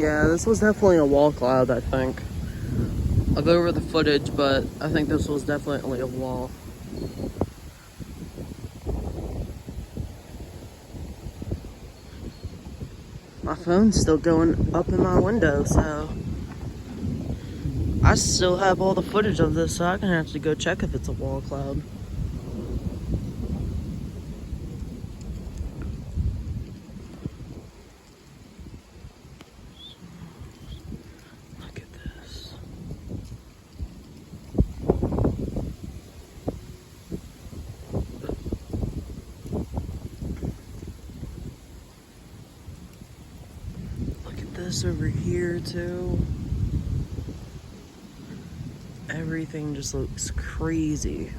Yeah, this was definitely a wall cloud, I think. I'll go over the footage, but I think this was definitely a wall. My phone's still going up in my window, so I still have all the footage of this, so I'm gonna have to go check if it's a wall cloud. Look at this. Look at this over here too. Everything just looks crazy.